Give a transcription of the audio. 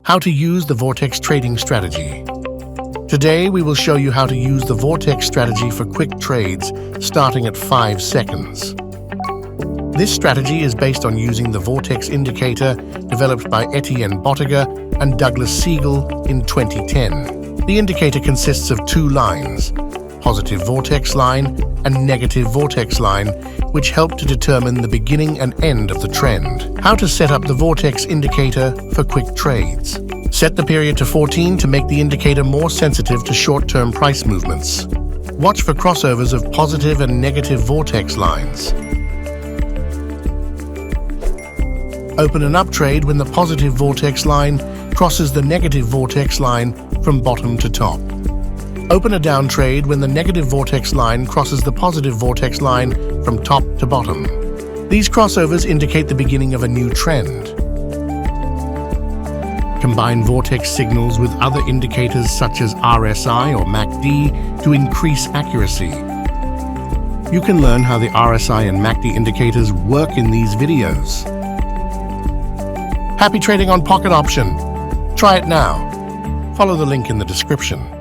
How to use the Vortex trading strategy. Today we will show you how to use the Vortex strategy for quick trades starting at 5 seconds. This strategy is based on using the Vortex indicator developed by Etienne Botteiger and Douglas Siegel in 2010. The indicator consists of two lines, positive vortex line and negative vortex line, which help to determine the beginning and end of the trend. How to set up the Vortex indicator for quick trades. Set the period to 14 to make the indicator more sensitive to short-term price movements. Watch for crossovers of positive and negative vortex lines. Open an up trade when the positive vortex line crosses the negative vortex line from bottom to top. Open a down trade when the negative vortex line crosses the positive vortex line from top to bottom. These crossovers indicate the beginning of a new trend. Combine vortex signals with other indicators such as RSI or MACD to increase accuracy. You can learn how the RSI and MACD indicators work in these videos. Happy trading on Pocket Option. Try it now. Follow the link in the description.